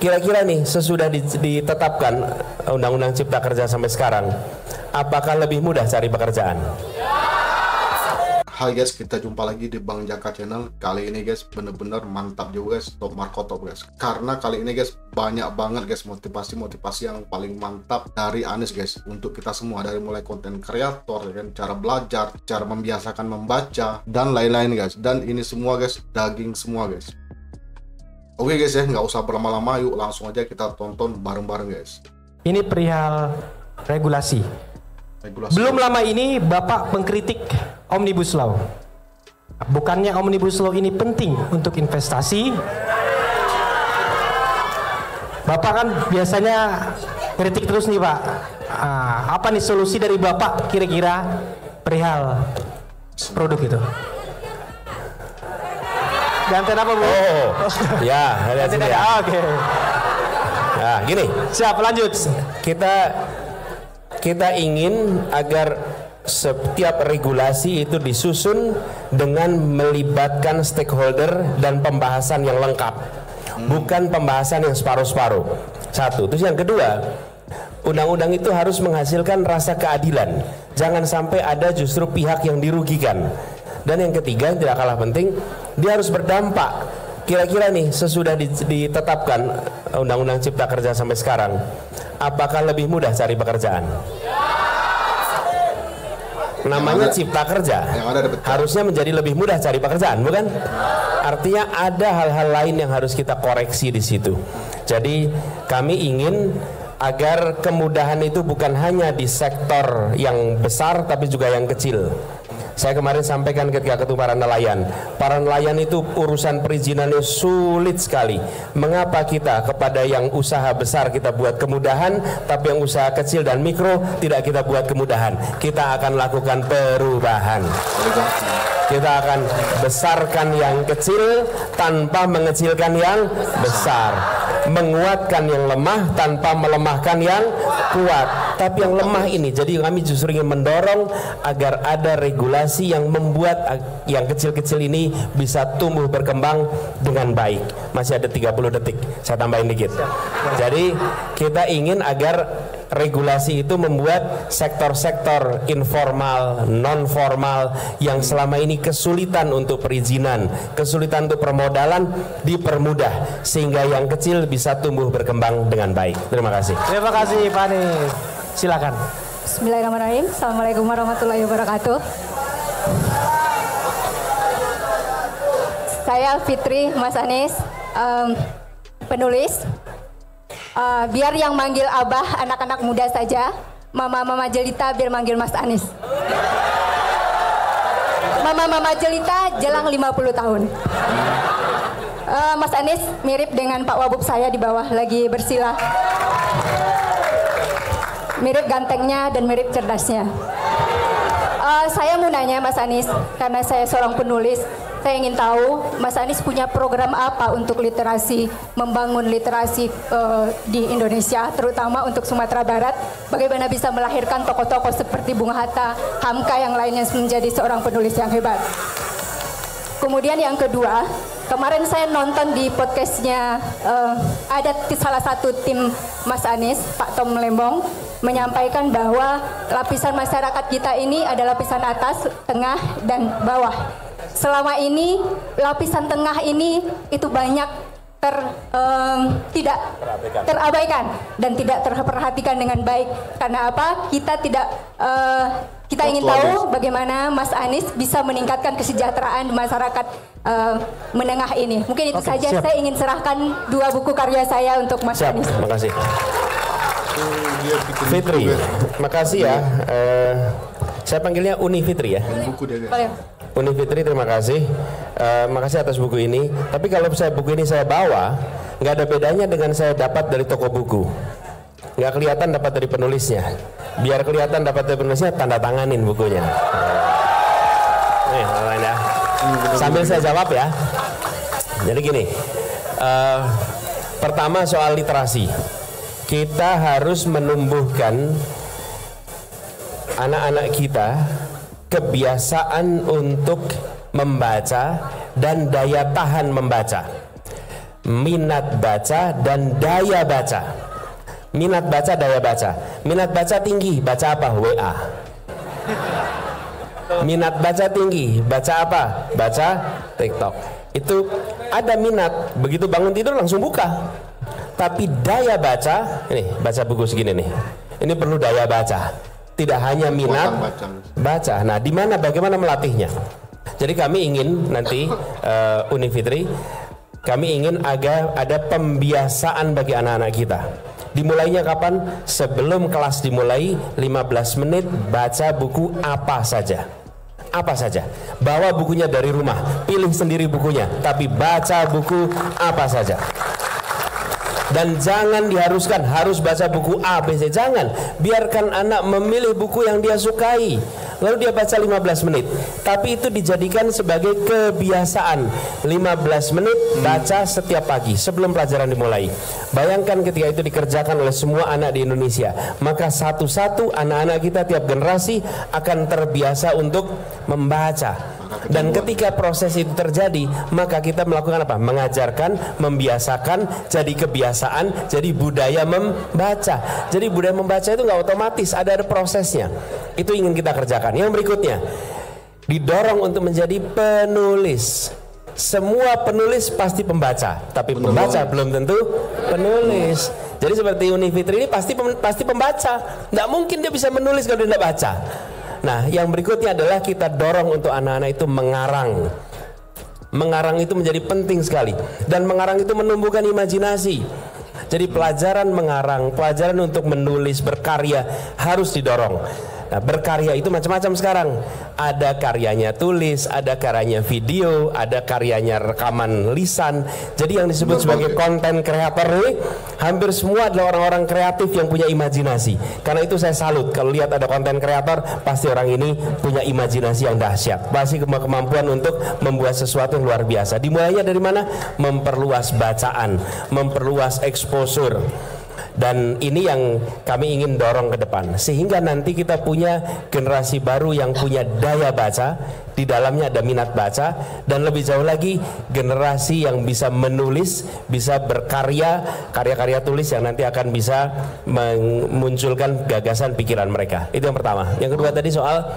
Kira-kira nih sesudah ditetapkan Undang-Undang Cipta Kerja sampai sekarang, apakah lebih mudah cari pekerjaan? Hai guys, kita jumpa lagi di Bang Jaka Channel. Kali ini guys bener-bener mantap juga guys, top Marco top guys. Karena kali ini guys banyak banget guys motivasi-motivasi yang paling mantap dari Anies guys untuk kita semua, dari mulai konten kreator, cara belajar, cara membiasakan membaca dan lain-lain guys. Dan ini semua guys daging semua guys. Oke guys ya, nggak usah berlama-lama, yuk langsung aja kita tonton bareng-bareng guys. Ini perihal regulasi. Belum lama ini Bapak mengkritik Omnibus Law. Bukannya Omnibus Law ini penting untuk investasi? Bapak kan biasanya kritik terus nih Pak. Apa nih solusi dari Bapak kira-kira perihal produk itu? Gantian apa Bu? Oh, ya, lihat sini ya. Oke. Nah, gini. Siap, lanjut. Kita ingin agar setiap regulasi itu disusun dengan melibatkan stakeholder dan pembahasan yang lengkap, bukan pembahasan yang separuh-separuh. Satu. Terus yang kedua, undang-undang itu harus menghasilkan rasa keadilan. Jangan sampai ada justru pihak yang dirugikan. Dan yang ketiga, yang tidak kalah penting, dia harus berdampak. Kira-kira nih sesudah ditetapkan Undang-Undang Cipta Kerja sampai sekarang, apakah lebih mudah cari pekerjaan? Namanya Cipta Kerja, harusnya menjadi lebih mudah cari pekerjaan, bukan? Artinya ada hal-hal lain yang harus kita koreksi di situ. Jadi kami ingin agar kemudahan itu bukan hanya di sektor yang besar tapi juga yang kecil. Saya kemarin sampaikan ketika ketemu para nelayan itu urusan perizinannya sulit sekali. Mengapa kita kepada yang usaha besar kita buat kemudahan, tapi yang usaha kecil dan mikro tidak kita buat kemudahan? Kita akan lakukan perubahan. Kita akan besarkan yang kecil tanpa mengecilkan yang besar, menguatkan yang lemah tanpa melemahkan yang kuat. Tapi yang lemah ini, jadi kami justru ingin mendorong agar ada regulasi yang membuat yang kecil-kecil ini bisa tumbuh berkembang dengan baik. Masih ada 30 detik, saya tambahin dikit. Jadi kita ingin agar regulasi itu membuat sektor-sektor informal, non-formal yang selama ini kesulitan untuk perizinan, kesulitan untuk permodalan dipermudah sehingga yang kecil bisa tumbuh berkembang dengan baik. Terima kasih. Terima kasih Pak Anies. Silakan. Bismillahirrahmanirrahim. Assalamualaikum warahmatullahi wabarakatuh. Saya Fitri Mas Anies, penulis. Biar yang manggil abah anak-anak muda saja, mama-mama jelita biar manggil Mas Anies. Mama-mama jelita jelang 50 tahun. Mas Anies mirip dengan Pak Wabub saya di bawah lagi bersilah. Mirip gantengnya dan mirip cerdasnya. Saya mau nanya Mas Anies, karena saya seorang penulis, saya ingin tahu Mas Anies punya program apa untuk literasi, membangun literasi di Indonesia, terutama untuk Sumatera Barat. Bagaimana bisa melahirkan tokoh-tokoh seperti Bung Hatta, Hamka yang lainnya menjadi seorang penulis yang hebat. Kemudian yang kedua, kemarin saya nonton di podcastnya ada salah satu tim Mas Anies, Pak Tom Lembong, menyampaikan bahwa lapisan masyarakat kita ini ada lapisan atas, tengah, dan bawah. Selama ini lapisan tengah ini itu banyak tidak terabaikan dan tidak terperhatikan dengan baik. Karena apa? Kita ingin tahu bagaimana Mas Anies bisa meningkatkan kesejahteraan masyarakat menengah ini. Mungkin itu saja. Siap. Saya ingin serahkan 2 buku karya saya untuk Mas Anies. Terima kasih. Fitri, makasih ya. Saya panggilnya Uni Fitri ya. Uni Fitri, terima kasih. Makasih atas buku ini. Tapi kalau buku ini saya bawa, nggak ada bedanya dengan saya dapat dari toko buku. Nggak kelihatan dapat dari penulisnya. Biar kelihatan dapat dari penulisnya, tanda tanganin bukunya. Nih, ya. Sambil saya jawab ya. Jadi gini, pertama soal literasi. Kita harus menumbuhkan anak-anak kita kebiasaan untuk membaca dan daya tahan membaca. minat baca dan daya baca. Minat baca, daya baca. Minat baca tinggi, baca apa? WA. Minat baca tinggi, baca apa? Baca TikTok. Itu ada minat, begitu bangun tidur langsung buka. Tapi daya baca, ini baca buku segini nih. Ini perlu daya baca. Tidak hanya minat baca. Nah, di mana bagaimana melatihnya? Jadi kami ingin nanti Uni Fitri, kami ingin agar ada pembiasaan bagi anak-anak kita. Dimulainya kapan? Sebelum kelas dimulai 15 menit baca buku apa saja. Apa saja. Bawa bukunya dari rumah, pilih sendiri bukunya, tapi baca buku apa saja. Dan jangan diharuskan harus baca buku A, B, C. Jangan. Biarkan anak memilih buku yang dia sukai. Lalu dia baca 15 menit. Tapi itu dijadikan sebagai kebiasaan. 15 menit baca setiap pagi sebelum pelajaran dimulai. Bayangkan ketika itu dikerjakan oleh semua anak di Indonesia. Maka satu-satu anak-anak kita tiap generasi akan terbiasa untuk membaca. Dan ketika proses itu terjadi, maka kita melakukan apa? Mengajarkan, membiasakan, jadi kebiasaan, jadi budaya membaca. Jadi budaya membaca itu nggak otomatis, ada prosesnya. Itu ingin kita kerjakan. Yang berikutnya, didorong untuk menjadi penulis. Semua penulis pasti pembaca, tapi pembaca belum tentu penulis. Jadi seperti Uni Fitri ini pasti pembaca. Nggak mungkin dia bisa menulis kalau dia tidak baca. Nah, yang berikutnya adalah kita dorong untuk anak-anak itu mengarang. Mengarang itu menjadi penting sekali. Dan mengarang itu menumbuhkan imajinasi. Jadi pelajaran mengarang, pelajaran untuk menulis, berkarya harus didorong. Nah, berkarya itu macam-macam sekarang. Ada karyanya tulis, ada karyanya video, ada karyanya rekaman lisan. Jadi yang disebut sebagai konten kreator ini hampir semua adalah orang-orang kreatif yang punya imajinasi. Karena itu saya salut kalau lihat ada konten kreator, pasti orang ini punya imajinasi yang dahsyat. Pasti kemampuan untuk membuat sesuatu yang luar biasa. Dimulainya dari mana? Memperluas bacaan, memperluas exposure. Dan ini yang kami ingin dorong ke depan, sehingga nanti kita punya generasi baru yang punya daya baca, di dalamnya ada minat baca, dan lebih jauh lagi generasi yang bisa menulis, bisa berkarya, karya-karya tulis yang nanti akan bisa memunculkan gagasan pikiran mereka. Itu yang pertama. Yang kedua tadi soal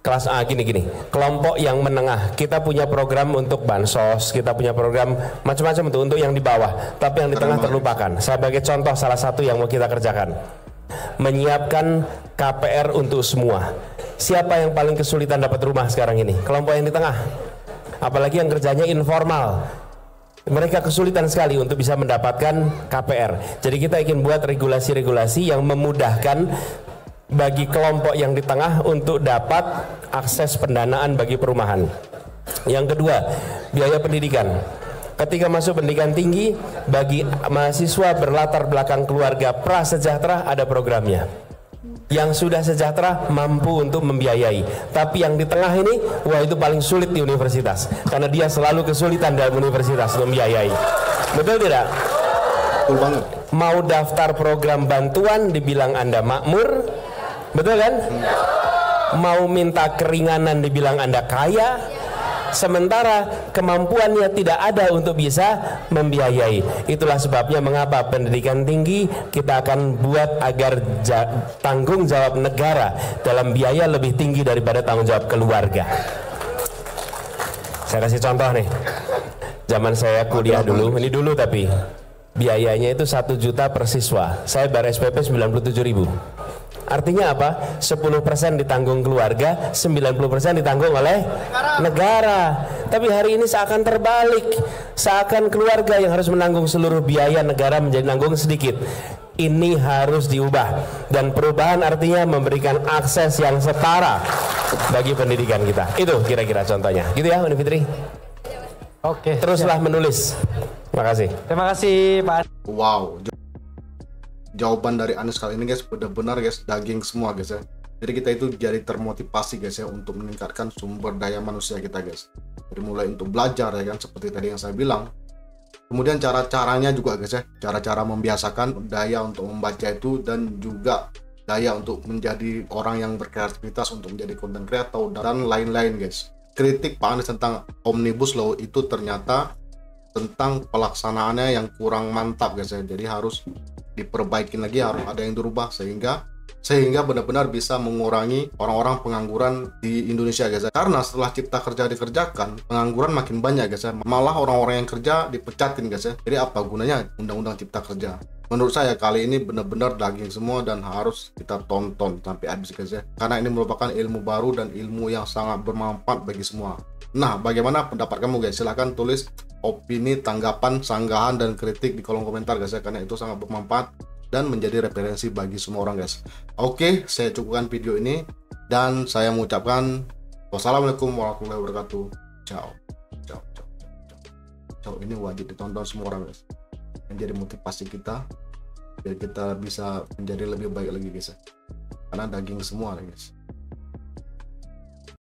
kelas A, gini, kelompok yang menengah. Kita punya program untuk bansos, kita punya program macam-macam untuk yang di bawah, tapi yang di tengah terlupakan. Sebagai contoh salah satu yang mau kita kerjakan, menyiapkan KPR untuk semua. Siapa yang paling kesulitan dapat rumah sekarang ini? Kelompok yang di tengah. Apalagi yang kerjanya informal. Mereka kesulitan sekali untuk bisa mendapatkan KPR. Jadi kita ingin buat regulasi-regulasi yang memudahkan bagi kelompok yang di tengah untuk dapat akses pendanaan bagi perumahan. Yang kedua, biaya pendidikan. Ketika masuk pendidikan tinggi, bagi mahasiswa berlatar belakang keluarga prasejahtera ada programnya. Yang sudah sejahtera mampu untuk membiayai. Tapi yang di tengah ini, wah itu paling sulit di universitas, karena dia selalu kesulitan dalam universitas untuk membiayai. Betul tidak? Betul banget. Mau daftar program bantuan dibilang Anda makmur, betul kan? Mau minta keringanan dibilang Anda kaya, sementara kemampuannya tidak ada untuk bisa membiayai. Itulah sebabnya mengapa pendidikan tinggi kita akan buat agar tanggung jawab negara dalam biaya lebih tinggi daripada tanggung jawab keluarga. Saya kasih contoh nih. Zaman saya kuliah dulu, ini dulu tapi biayanya itu 1 juta per siswa. Saya bayar SPP 97.000. Artinya apa? 10% ditanggung keluarga, 90% ditanggung oleh negara. Tapi hari ini seakan terbalik. Seakan keluarga yang harus menanggung seluruh biaya, negara menjadi nanggung sedikit. Ini harus diubah. Dan perubahan artinya memberikan akses yang setara bagi pendidikan kita. Itu kira-kira contohnya. Gitu ya, Uni Fitri? Oke. Teruslah menulis. Terima kasih. Terima kasih, Pak. Wow. Jawaban dari Anies kali ini guys benar-benar guys daging semua guys ya. Jadi kita itu jadi termotivasi guys ya untuk meningkatkan sumber daya manusia kita guys. Dari mulai untuk belajar ya kan, seperti tadi yang saya bilang. Kemudian cara-caranya juga guys ya, cara-cara membiasakan daya untuk membaca itu, dan juga daya untuk menjadi orang yang berkreativitas untuk menjadi content creator dan lain-lain guys. Kritik Pak Anies tentang Omnibus Law itu ternyata tentang pelaksanaannya yang kurang mantap guys ya. Jadi harus diperbaikin lagi, harus ada yang dirubah sehingga benar-benar bisa mengurangi orang-orang pengangguran di Indonesia guys ya. Karena setelah cipta kerja dikerjakan, pengangguran makin banyak guys ya. Malah orang-orang yang kerja dipecatin guys ya. Jadi apa gunanya undang-undang cipta kerja? Menurut saya kali ini benar-benar daging semua dan harus kita tonton sampai habis guys ya. Karena ini merupakan ilmu baru dan ilmu yang sangat bermanfaat bagi semua. Nah, bagaimana pendapat kamu guys? Silahkan tulis opini, tanggapan, sanggahan, dan kritik di kolom komentar guys ya. Karena itu sangat bermanfaat dan menjadi referensi bagi semua orang guys. Oke, saya cukupkan video ini dan saya mengucapkan wassalamualaikum warahmatullahi wabarakatuh. Ciao. Ciao, ciao, ciao. Ciao, ini wajib ditonton semua orang guys. Menjadi motivasi kita biar kita bisa menjadi lebih baik lagi guys ya. Karena daging semua guys.